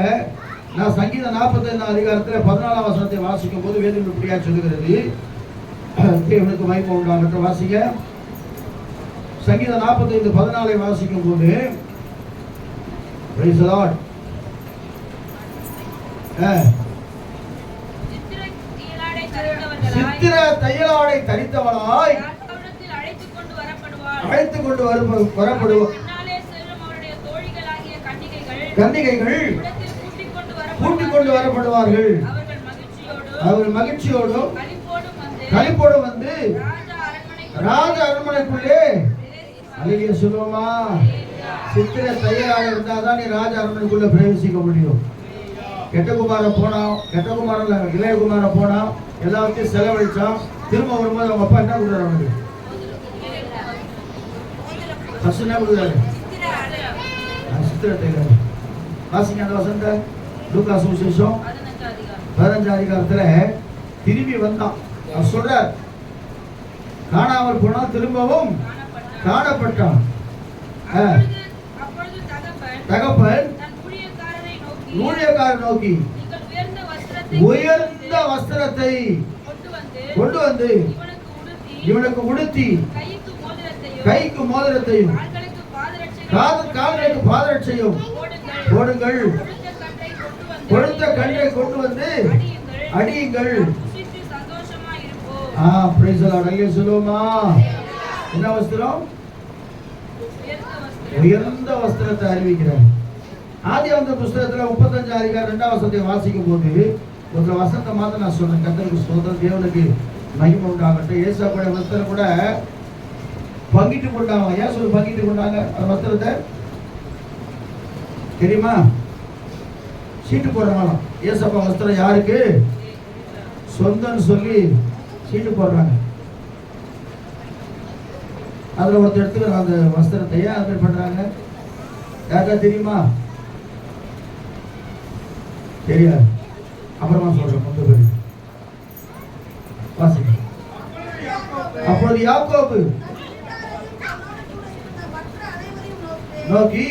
நான் சங்கீதம் 45 அதிகாரத்தில் 14ஆம் வசனத்தை வாசிக்கும் போது வேதம் இப்படியா சொல்லுகிறது, தேவனுக்கு மகிமை உண்டாகட்டும். வாசிங்க. சங்கீதம் 45:14 வாசிக்கும் போது, பிரைஸ் தி லார்ட், சித்திர தையலாடை தரித்தவளாய் அழைத்துக் கொண்டு வரப்படுவார். கன்னிகைகள் கூட்டிக் கொண்டு வரப்படுவார்கள். அவர்கள் மகிழ்ச்சியோடும் களிப்போடும் வந்து ராஜ அரண்மனைக்குள்ளே. அல்லேலூயா சொல்லுவோமா? சித்திர தையலாக இருந்தாதான் நீ ராஜ அரண்மனைக்குள்ள பிரவேசிக்க முடியும். கெட்டகுமாரன் போனா, கெட்டகுமாரன் இளையகுமாரன் போனா, எல்லாத்தையும் செலவழிச்சான், திரும்ப வரும்போது அவங்க அப்பா என்ன கொடுக்குறாரு? அவனுக்கு ஃபர்ஸ்ட் என்ன கொடுக்குறாரு? சித்திர தையல். வாசிங்க அந்த வசனத்தை. லூக்கா சுவிசேஷம் 15 அதிகாரத்துல திரும்பி வந்தான். அவர் சொல்றார், காணாமல் போனால் திரும்பவும் காணப்பட்டான். தகப்பன் ஊழியக்காரரை நோக்கி உயர்ந்த வஸ்திரத்தை கொண்டு வந்து இவனுக்கு உடுத்தி கைக்கு மோதிரத்தையும் கால்களுக்கு பாதரட்சையும் போடுங்கள். கொடுத்த கன்றை கொண்டு வந்து அடியுங்கள். சொல்லுவோமா? என்ன வஸ்திரம்? உயர்ந்த வஸ்திரத்தை அறிவிக்கிறார். ஆதியாகம புஸ்தகத்துல 35 அதிகாரம் 2ஆம் வசனத்தை வாசிக்கும் போது ஒரு வசனத்தை மாத்த நான் சொல்றேன். கர்த்தருக்கு ஸ்தோத்திரம், தேவனுக்கு மகிமை உண்டாகட்டும். ஏசாவுடைய வஸ்திரம் கூட பங்கிட்டு கொண்டாங்க. ஏன் சொல்லி பங்கிட்டு கொண்டாங்க அந்த வஸ்திரத்தை தெரியுமா? சீட்டு போடுறாங்களாம். ஏசப்பா வஸ்திரம் யாருக்கு சொந்தம்னு சொல்லி சீட்டு போடுறாங்க. அதுல ஒருத்தர் எடுத்துக்கிற அந்த வஸ்திரத்தை ஏன் அது மாதிரி பண்றாங்க யாருக்கா தெரியுமா? தெரியாது. அப்புறமா சொல்றேன். முந்த பேரு வாசிக்க. அப்பொழுது யாக்கோபு நோக்கி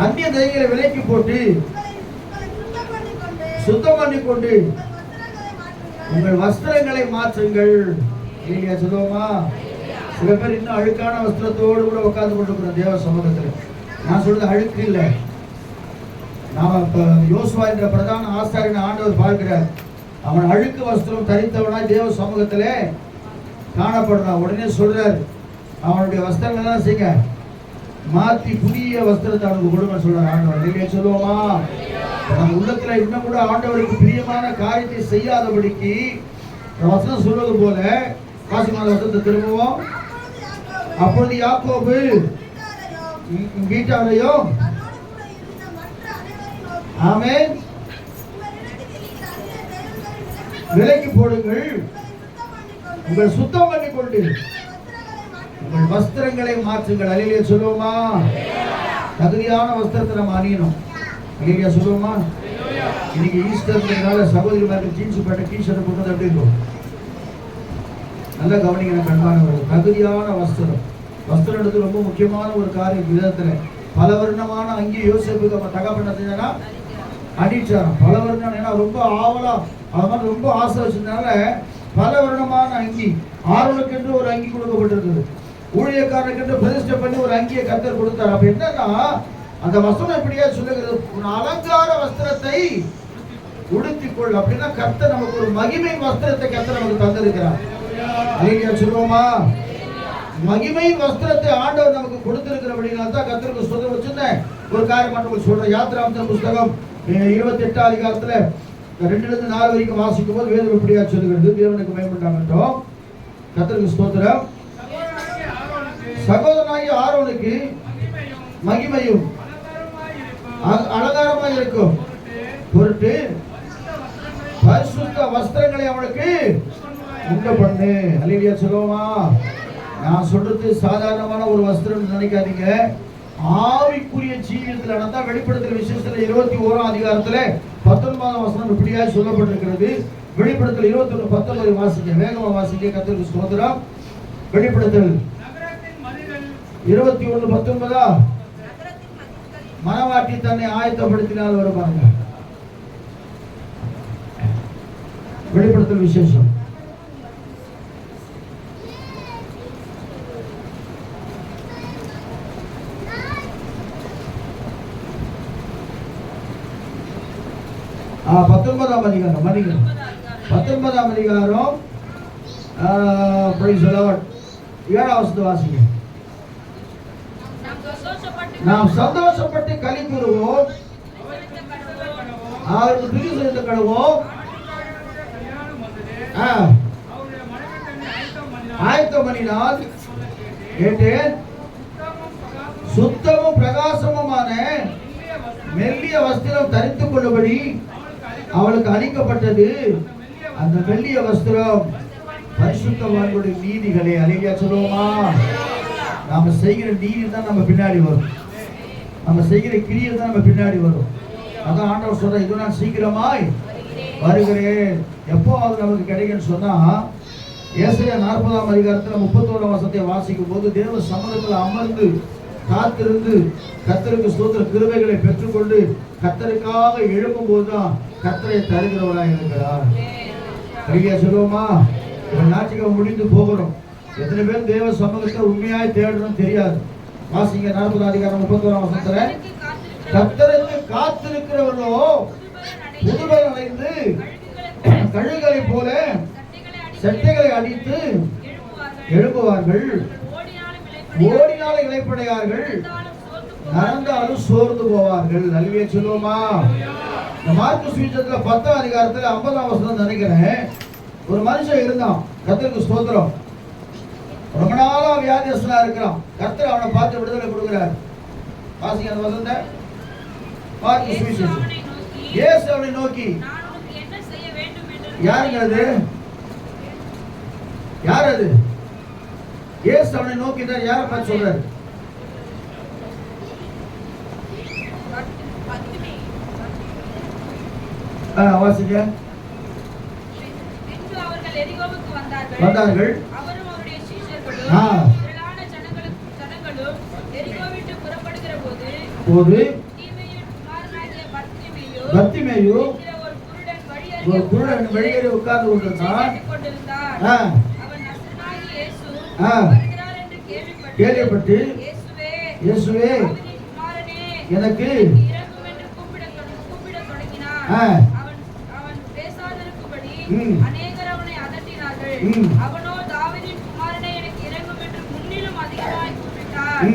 அந்நிய தெய்வங்களை விலைக்கு போட்டு சுத்தம் பண்ணிக்கொண்டு உங்கள் வஸ்திரங்களை மாற்றுங்கள். இல்லையா சொல்லுவோமா? சில பேர் இன்னும் அழுக்கான வஸ்திரத்தோடு கூட உட்கார்ந்து கொண்டிருக்கிறோம் தேவ சமூகத்தில். நான் சொல்றது அழுக்கு இல்லை. நாம யோசுவா என்ற பிரதான ஆசாரியனை ஆண்டவர் பார்க்கிறார். அவன் அழுக்கு வஸ்திரம் தரித்தவனாய் தேவ சமூகத்திலே காணப்படுறான். உடனே சொல்றார், அவனுடைய வஸ்திரங்கள்லாம் செய்ய மாத்தி புதிய வஸ்திரத்தை அவனுக்கு கொடுங்க சொல்றார் ஆண்டவர். இல்லையா சொல்லுவோமா? நம்ம உள்ளத்துல இன்னும் கூட ஆண்டவருக்கு பிரியமான காரியத்தை செய்யாதபடிக்கு வசனம் சொல்வது போல வாசிமான வசனத்தை திரும்பவும். அப்பொழுது யாக்கோபு வீட்டாரையும் ஆமென் விலைக்கு போடுங்கள், உங்கள் சுத்தம் பண்ணிக்கொண்டு உங்கள் வஸ்திரங்களை மாற்றுங்கள். அல்லேலூயா சொல்லுவோமா? தகுதியான வஸ்திரத்தை நம்ம அணியணும். அல்லேலூயா சொல்லுவோமா? இன்னைக்கு ஈஸ்டர்னால சகோதரிமார்கள் ஜீன்ஸ் பேண்ட் டீ-ஷர்ட் போட்டது எப்படி இருக்கும்? நல்லா கவனிக்கணும் கண்பானவர்கள். தகுதியான வஸ்திரம். வஸ்திரம் எடுத்து ரொம்ப முக்கியமான ஒரு காரியம். விதத்துல பல வருணமான அங்கி யோசேப்புக்கு நம்ம தகப்பனா அடிச்சாராம். பல வருடம் ஏன்னா ரொம்ப ஆவலா அவன் ரொம்ப ஆசை வச்சதுனால பல வருடமான அங்கி. ஆரோனுக்கு என்று ஒரு அங்கி கொடுக்கப்பட்டிருந்தது. ஊழியக்காரனுக்கு என்று பிரதிஷ்டை பண்ணி ஒரு அங்கியை கர்த்தர் கொடுத்தார். அப்ப என்னன்னா அந்த வசனம் எப்படியா சொல்லுகிறது? அலங்கார வஸ்திரத்தை உடுத்திக்கொள். அப்படின்னா கர்த்தர் நமக்கு ஒரு மகிமை வஸ்திரத்தை கர்த்தர் நமக்கு தந்திருக்கிறார். அல்லேலூயா சொல்லுவோமா? மகிமை வஸ்திரத்தை ஆண்டவர் நமக்கு கொடுத்திருக்கிறபடினால தான் கர்த்தருக்கு ஸ்தோத்திரம். வச்சிருந்தேன் ஒரு காரியம் மட்டும் சொல்றேன். யாத்திராகம புஸ்தகம் 28 அதிகாரத்துல 2-4 வரைக்கும் வாசிக்கும் போது வேதம் எப்படியா சொல்லுகிறது? தேவனுக்கு மகிமை உண்டாகட்டும். கர்த்தருக்கு ஸ்தோத்திரம். சகோதரனாகிய ஆரோனுக்கு மகிமையும் அலங்காரமாய் இருக்கும் பொருட்டு பரிசுத்த வஸ்திரங்களை அவனுக்கு உண்டு பண்ணு. அல்லேலூயா சொல்லுவோமா? நான் சொல்றது சாதாரணமான ஒரு வஸ்திரம் நினைக்காதீங்க. ஆவிக்குரிய ஜீவியத்தில் நடந்தா வெளிப்படுத்தல் விசேஷத்துல 21ஆம் அதிகாரத்துல 19ஆம் வசனம் இப்படியா சொல்லப்பட்டிருக்கிறது. வெளிப்படுத்தல் 21:19 வாசிக்க, வேகமா வாசிக்க. கர்த்தருக்கு ஸ்தோத்திரம். வெளிப்படுத்தல் 21:19 மனவாட்டி தன்னை ஆயத்தப்படுத்தினால் வருவாங்க. வெளிப்படுத்தல் விசேஷம் 19ஆம் அதிகாரம் 19ஆம் அதிகாரம் 7ஆம் வசனத்தை வாசிங்க. நாம் சந்தோஷப்பட்டு களி கூறுவோம், அவருக்கு துதி செய்து கழுவோம். ஆயத்தம் பண்ணினால் கேட்டேன், சுத்தமும் பிரகாசமுமான மெல்லிய வஸ்திரம் தரித்துக் கொள்ளும்படி அவளுக்கு அளிக்கப்பட்டது. அந்த மெல்லிய வஸ்திரம் பரிசுத்தவான்களுடைய நீதிகளே. அல்லேலூயா சொல்லுவோமா? நாம செய்கிற நீதி தான் நம்ம பின்னாடி வரும். நம்ம செய்கிற கிரியை தான் நம்ம பின்னாடி வரும். அதான் ஆண்டவர் சொல்ற, இது நான் சீக்கிரமாய் வருகிறேன். எப்போ அது நமக்கு கிடைக்குன்னு சொன்னா, ஏசாயா 40ஆம் அதிகாரத்துல 31ஆம் வசனத்தை வாசிக்கும் போது தேவ சமூகத்துல அமர்ந்து காத்திருந்து கர்த்தருக்கு ஸ்தோத்திர கிருபைகளை பெற்றுக்கொண்டு கர்த்தருக்காக எழும்பும் போதுதான் கர்த்தரை தருகிறவராக இருக்கிறார். ஐயா சொல்லுவோமா? ஞாயிற்றுக்கிழமை முடிந்து போகிறோம். எத்தனை பேர் தேவ சமூகத்தை உண்மையாய் தேடணும் தெரியாது. வாசிங்க 40ஆம் அதிகாரம் 31ஆம் வசனத்துல, கர்த்தருக்கு காத்திருக்கிறவர்களோ புதுபலன் அடைந்து கழுகுகளை போல செட்டைகளை அடித்து எழுப்புவார்கள், ஓடினாலும் இளைப்படையார்கள், நடந்தாலும் சோர்ந்து போவார்கள். அல்லேலூயா சொல்லுவோமா? இந்த மார்க்கு சுவிசேஷத்துல 10ஆம் அதிகாரத்துல 50ஆம் வசனம் நினைக்கிறேன். ஒரு மனுஷன் இருந்தான், கர்த்தருக்கு ஸ்தோத்திரம், ரொம்ப நாளா வியாதியஸ்தனா இருக்கிறான். கர்த்தர் அவனை பார்த்து விடுதலை கொடுக்கிறார். வாசிங்க அந்த வசனத்தை. மார்க்கு சுவிசேஷம். இயேசு அவனை நோக்கி, யாருங்க அது? யார் அது? இயேசு அவனை நோக்கிட்டார். யாரை பார்த்து சொல்றாரு? வாசிங்க. வந்தார்கள். போது பர்த்திமேயு ஒரு குருடன் வழியேறி உட்கார்ந்து கொண்டிருந்தான். கேள்விப்பட்டு, இயேசுவே எனக்கு அநேகர் அவனை அதட்டினார்கள். அவனோ தாவீதின் குமாரனே எனக்கு இரங்கும் என்று முன்னிலும் அதிகமாய் கூப்பிட்டார்.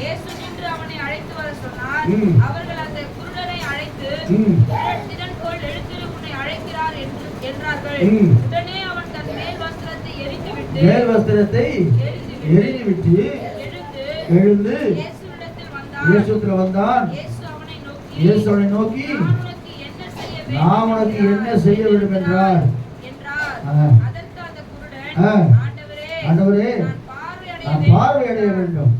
இயேசு நின்று அவனை அழைத்து வர சொன்னார். அவர்கள் அந்த குருடனை அழைத்து, திறன்கோள் எழுந்திரு, உன்னை அழைக்கிறார் என்றார்கள். உடனே அவன் தன் மேல் வஸ்திரத்தை எரிந்துவிட்டு எழுந்து இயேசுவிடத்தில் வந்தான். இயேசு அவனை நோக்கி, நான் உனக்கு என்ன செய்ய வேண்டும் என்றார். ஆண்டவரே, நான் பார்வையடைய வேண்டும்.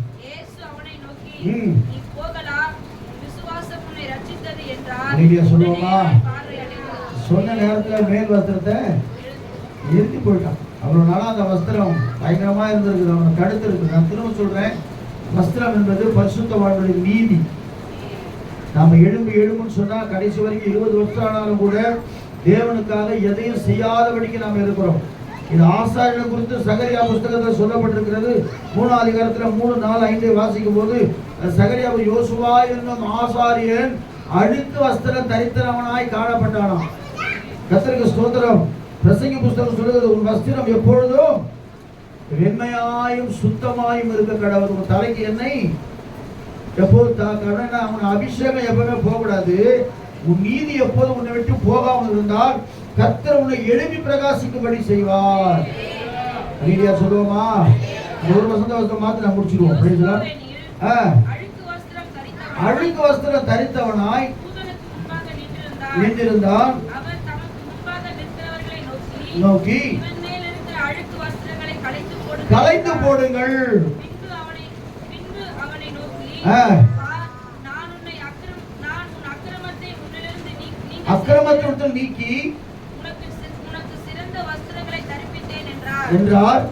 சொல்லுவோமா? சொன்ன நேரத்துல மேல் வஸ்திரத்தை எரிஞ்சு போயிட்டான். அவ்வளவு நாளா அந்த வஸ்திரம் பயங்கரமா இருந்திருக்குது, அவனை தடுத்து இருக்குது. நான் திரும்ப சொல்றேன், வஸ்திரம் என்பது பரிசுத்த வாழ்வுடைய நீதி. நாம எழும்புன்னு சொன்னா கடைசி வரைக்கும் 20 வருஷம் ஆனாலும் கூட தேவனுக்காக எதையும் செய்யாதபடிக்கு நாம் இருக்கிறோம். இது ஆசாரியனை குறித்து சகரியா புஸ்தகத்தில் சொல்லப்பட்டிருக்கிறது. 3ஆம் அதிகாரத்துல 3, 4, 5 வாசிக்கும் போது சகரியா யோசுவா என்னும் ஆசாரியன் அழுக்கு வஸ்திரம் தரித்திரவனாய் காணப்பட்டானாம். கர்த்தருக்கு ஸ்தோத்திரம். பிரசங்கி புஸ்தகம் சொல்லுகிறது, உன் வஸ்திரம் எப்பொழுதும் வெண்மையாயும் சுத்தமாயும் இருக்க கடவுள். உன் தலைக்கு எண்ணெய் எப்போது அவன் அபிஷேகம் எப்பவுமே போகக்கூடாது. உன் நீதி எப்போது உன்னை விட்டு போகாமல் இருந்தால் கர்த்தர் உன்னை எழுப்பி பிரகாசிக்கும்படி செய்வார். நீதியா சொல்லுவோமா? ஒரு வசந்த மாத்தி நான் முடிச்சிடுவோம். அழுக்கு வஸ்திரம் தரித்தவனாய் நின்றிருந்தான். நோக்கி கலைத்து போடுங்கள். அக்கிரமத்தை நீக்கி என்றார்.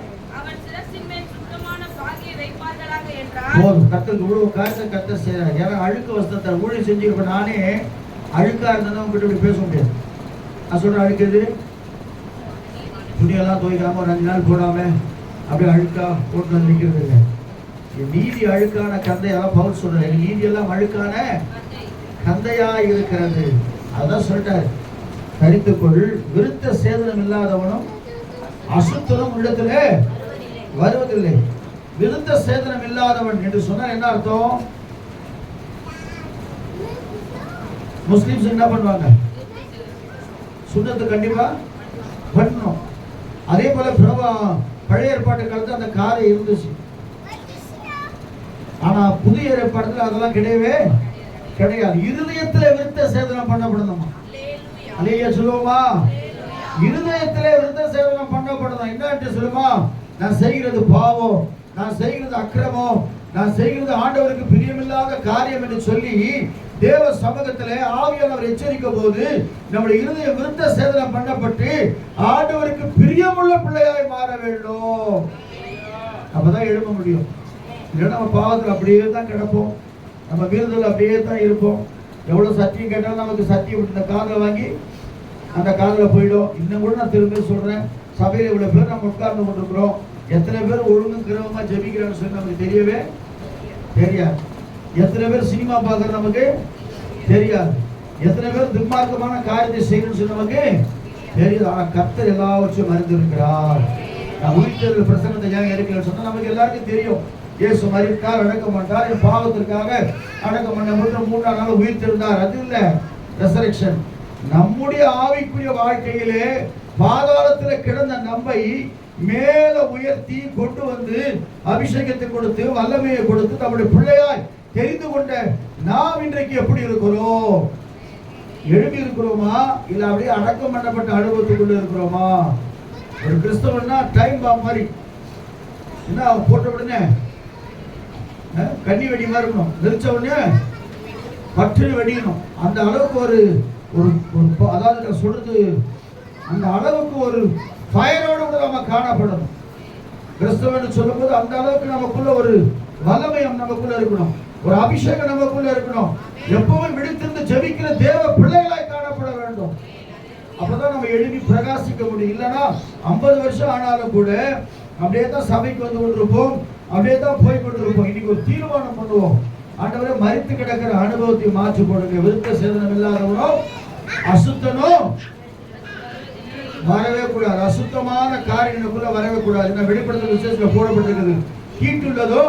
கர்த்தர் இவ்வளவு காரியத்தை கர்த்தர் செய்யறார். ஏன்னா அழுக்கு வஸ்திரத்தை ஊழியம் செஞ்சிருப்ப நானே அழுக்கா இருந்தா உங்ககிட்ட இப்படி பேச முடியாது. நான் சொல்றேன், அழுக்குது துணியெல்லாம் துவைக்காம ஒரு 5 நாள் போடாம அப்படியே அழுக்கா போட்டு வந்து நிற்கிறது இல்லை. நீதி அழுக்கான கந்தையெல்லாம் பவுல் சொல்றாரு. நீதி எல்லாம் அழுக்கான கந்தையா இருக்கிறது. அதான் சொல்லிட்டாரு, தரித்துக்கொள், விருத்த சேதனம் இல்லாதவனும் அசுத்தனும் உள்ளத்துல வருவதில்லை. விருத்த சேதனம் இல்லாதவன் என்று சொன்னா என்ன அர்த்தம்? முஸ்லிம்ஸ் என்ன பண்ணுவாங்க? சுன்னத்து கண்டிப்பா பண்ணணும். அதே போல பழைய ஏற்பாட்டு காலத்துல அந்த காரியம் இருந்துச்சு. ஆனா புதிய ஏற்பாடுல அதெல்லாம் கிடையவே கிடையாது. இருதயத்துல விருத்த சேதனம் பண்ணப்படணுமா? அல்லேலூயா சொல்லுவோமா? இருதயத்திலே விருத்த சேதனம் பண்ணப்படணும். என்ன சொல்லுமா? நான் செய்கிறது பாவம், நான் செய்கிறது அக்கிரமம், நான் செய்கிறது ஆண்டவருக்கு பிரியமில்லாத காரியம் என்று சொல்லி தேவ சமூகத்திலே ஆவியானவர் எச்சரிக்கும் போது நம்முடைய இருதயம் விருத்த சேதனம் பண்ணப்பட்டு ஆண்டவருக்கு பிரியமுள்ள பிள்ளையாய் மாற வேண்டும். அப்பதான் எழுப்ப முடியும். இல்லைன்னா நம்ம பாவத்தில் அப்படியே தான் கிடப்போம், நம்ம விருதில் அப்படியே தான் இருப்போம். எவ்வளவு சத்தியம் கேட்டாலும் நமக்கு சத்தியம் இந்த காதில் வாங்கி அந்த காதில் போயிடும். இன்னும் கூட நான் திரும்ப சொல்றேன், சபையில் இவ்வளவு பேர் நம்ம உட்கார்ந்து கொண்டிருக்கிறோம், எத்தனை பேர் ஒழுங்கு கிரமமா ஜெபிக்கிறான்னு சொல்லி நமக்கு தெரியவே தெரியாது. எத்தனை பேர் சினிமா பார்க்கறது நமக்கு தெரியாது. எத்தனை பேர் துன்மார்க்கமான காரியத்தை செய்யணும்னு சொல்லி நமக்கு தெரியுது. ஆனா கர்த்தர் எல்லாவற்றையும் அறிந்திருக்கிறார். நான் உயிர்த்தெழுதல் பிரசங்கத்தை ஏன் எடுக்கலன்னு சொன்னா நமக்கு எல்லாருக்கும் தெரியும். இயேசு மரித்தார், அடக்க மாட்டார், என் பாவத்திற்காக அடக்கம் பண்ண மட்டும் 3ஆம் நாள் உயிர்த்தெழுந்தார். அது இல்ல ரெசரெக்ஷன். நம்முடைய ஆவிக்குரிய வாழ்க்கையிலே பாதாளத்தில் கிடந்த நம்மை மேல உயர்த்தி கொண்டு வந்து அபிஷேகத்தை கொடுத்து வல்லமையை கொடுத்து நம்முடைய பிள்ளையாய் தெரிந்து கொண்ட நாம் இன்றைக்கு எப்படி இருக்கிறோம்? எழுப்பி இருக்கிறோமா, இல்ல அப்படியே அடக்கம் பண்ணப்பட்ட அனுபவத்துக்குள்ள இருக்கிறோமா? ஒரு கிறிஸ்தவன்னா டைம் பாம் மாதிரி என்ன போட்ட உடனே கண்ணி வெடி மாதிரி இருக்கணும், நிறுத்த உடனே பற்று வெடிக்கணும். அந்த அளவுக்கு ஒரு அதாவது சொல்றது, அந்த அளவுக்கு ஒரு ஃபயரோடு கூட நம்ம காணப்படணும். கிறிஸ்தவன் சொல்லும் போது அந்த அளவுக்கு நமக்குள்ள ஒரு வல்லமயம் நமக்குள்ள இருக்கணும், ஒரு அபிஷேகம் நமக்குள்ள இருக்கணும். எப்பவும் விழித்திருந்து ஜெபிக்கிற தேவ பிள்ளைகளாய் காணப்பட வேண்டும். அப்பதான் நம்ம எழுதி பிரகாசிக்க முடியும். இல்லைன்னா 50 வருஷம் ஆனாலும் கூட அப்படியே தான் சபைக்கு வந்து கொண்டிருப்போம், அப்படியே தான் போய் கொண்டிருப்போம். இன்னைக்கு ஒரு தீர்மானம் பண்ணுவோம், ஆண்டவரே மரித்து கிடக்கிற அனுபவத்தை மாற்றி போடுங்க. விருத்த சேதனம் இல்லாதவனோ அசுத்தனோ வரவே கூடாது, அசுத்தமான காரியங்களுக்குள்ள வரவே கூடாது. வெளிப்படுத்தல் விசேஷத்துல போடப்பட்டிருக்கிறது, கீட்டுள்ளதோ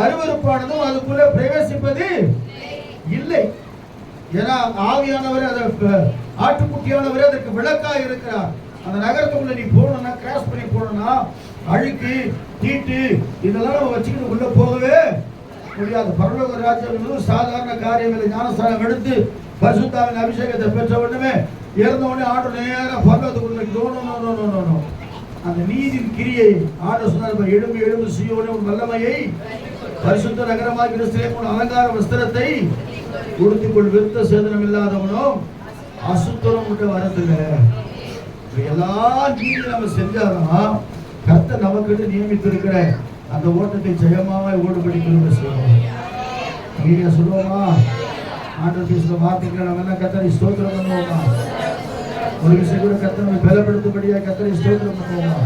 அருவருப்பானதும் அதுக்குள்ள பிரவேசிப்பது இல்லை. ஏன்னா ஆவியானவர் ஆட்டுக்குட்டியானவரே அதற்கு விளக்கா இருக்கிறார். அந்த நகரத்துக்குள்ள நீ போகணும்னா, கிராஸ் பண்ணி போகணும்னா அழுக்கு தீட்டு இதெல்லாம் நம்ம வச்சுக்கிட்டு உள்ள போகவே முடியாது. பரலோக ராஜ்யம் சாதாரண காரியம் இல்லை. ஞானஸ்நானம் எடுத்து பரிசுத்தாவின் அபிஷேகத்தை பெற்ற உடனே இறந்த உடனே ஆண்டு நேரம் பரலோகத்துக்குள்ள அந்த நீதியின் கிரியை ஆண்டு சொன்னார், எழும்பு எழும்பு சீயோனே உன் வல்லமையை பரிசுத்த நகரமாய் கிறிஸ்துவே உன் அலங்கார வஸ்திரத்தை உடுத்திக்கொள். விருத்த சேதனம் இல்லாதவனும் அசுத்தனம் விட்டு வரதில்ல. எல்லா நீதி நம்ம செஞ்சாலும் கர்த்தர் நமக்கு நியமித்திருக்கிற அந்த ஓட்டத்தை ஜெயமாய் ஓடுபடி கிருபை செய்வோம். நீங்க சொல்லுவோமா? ஆண்டவர் பேசுற வார்த்தைகளை நம்ம என்ன கர்த்தரை ஸ்தோத்திரம் பண்ணுவோமா? ஒரு விஷயம் கூட கர்த்தர் நம்ம பலப்படுத்தும்படியா கர்த்தரை ஸ்தோத்திரம் பண்ணுவோமா?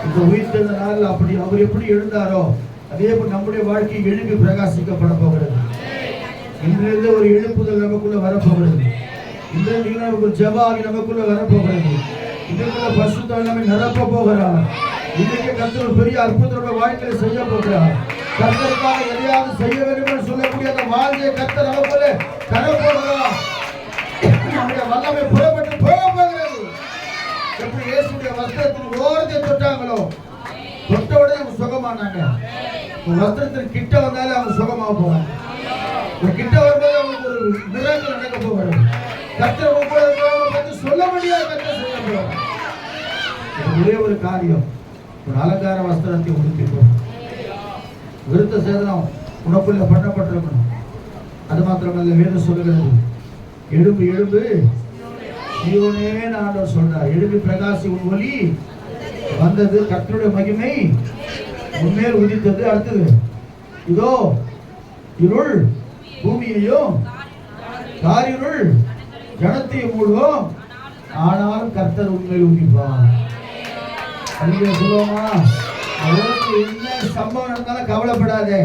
இந்த உயிர்த்தெழுந்த நாளில் அப்படி அவர் எப்படி எழுந்தாரோ அதே போல் நம்முடைய வாழ்க்கை எழுப்பி பிரகாசிக்கப்பட போகிறது. இன்றிலிருந்து ஒரு எழுப்புதல் நமக்குள்ள வரப்போகிறது. இன்றைக்கு நமக்கு ஜெபாவி நமக்குள்ள வரப்போகிறது. இதற்குள்ள பரிசுத்த நம்மை நிரப்ப போகிறார். இன்றைக்கு கர்த்தர் பெரிய அற்புதத்தோட வாழ்க்கையை செய்ய போகிறார். கர்த்தருக்காக எதையாவது செய்ய வேண்டும் என்று சொல்லக்கூடிய அந்த வாழ்க்கையை கர்த்தர் நமக்குள்ள தரப்போகிறார். நம்முடைய வல்லமை புறப்பட்டு போக போகிறது. எப்படி இயேசுடைய வஸ்திரத்தின் ஓரத்தை தொட்டாங்களோ, தொட்ட உடனே அவங்க சுகமானாங்க. வஸ்திரத்தின் கிட்ட வந்தாலே அவங்க சுகமாக போவாங்க. கிட்ட வரும்போது அவங்களுக்கு ஒரு மிராக்கிள் நடக்க போகிறது. கர்த்தர் பற்றி சொல்ல முடியாது. கர்த்தர் செய்ய போகிறார். ஒரே ஒரு காரியம், ஒரு அலங்கார வஸ்திரத்தை உடுத்திப்போம். விருத்த சேதனம் உனக்குள்ள பண்ணப்பட்டிருக்கணும். அது மாத்திரமல்ல, வேதம் சொல்லுகிறது, எழும்பு எழும்பு சீயோனே ஆண்டவர் சொல்றார். எழும்பி பிரகாசி, உன் ஒளி வந்தது, கர்த்தருடைய மகிமை உன்மேல் உதித்தது. அடுத்தது, இதோ இருள் பூமியையும் காரிருள் ஜனத்தையும் மூடுவோம், ஆனாலும் கர்த்தர் உண்மையில் உதிப்பார். சொல்லுவோமா? அவருக்கு என்ன சம்பவம் நடந்தாலும் கவலைப்படாதே.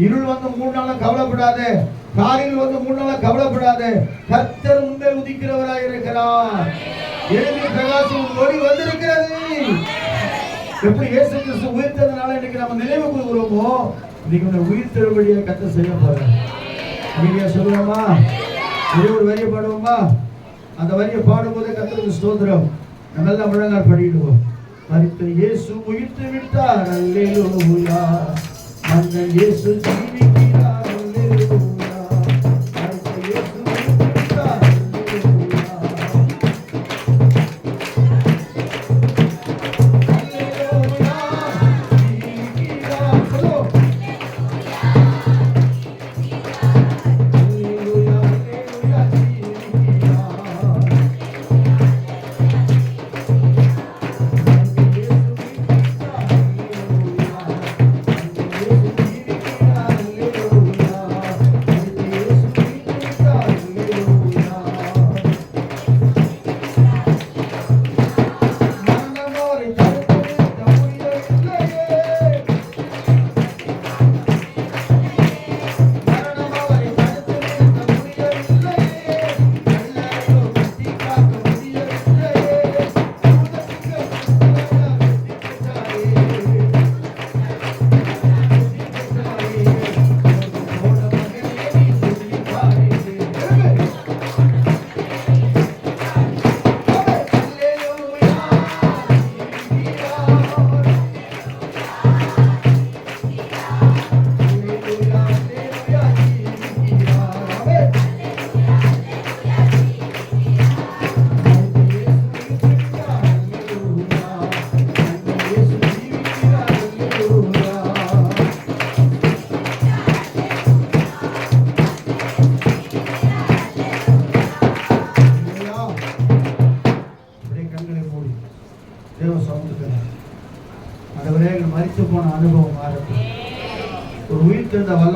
இருள் வந்து 3 நாளும் கவலைப்படாதே. காரில் வந்து 3 நாளும் கவலைப்படாதே. கர்த்தர் உண்மையில் உதிக்கிறவராக இருக்கிறார். எழுதி பிரகாசம் ஒளி வந்திருக்கிறது. எப்படி இயேசு கிறிஸ்து உயிர்த்ததுனால இன்னைக்கு நம்ம நினைவு கூறுகிறோமோ, இன்னைக்கு உயிர் தரும்படியா கர்த்தர் செய்ய போறார். நீங்க சொல்லுவோமா? ஒரே ஒரு வரியை பாடுவோமா? அந்த வரியை பாடும்போதே கர்த்தருக்கு ஸ்தோத்திரம். நம்ம எல்லாம் முழங்கால் படிடுவோம். மரித்த இயேசு உயிர்த்து விட்டார், அல்லேலூயா. மன்னன் இயேசு ஜீவிக்கிறார், அல்லேலூயா. மரித்த இயேசு உயிர்த்து விட்டார், அல்லேலூயா. அல்லேலூயா ஜீவிக்கிறார். சொல்லுவோம். அல்லேலூயா ஆண்டவரே, எங்கள் மரித்து போன அனுபவம் மாறட்டும். ஒரு உயிர் தெரிந்த வல்லமை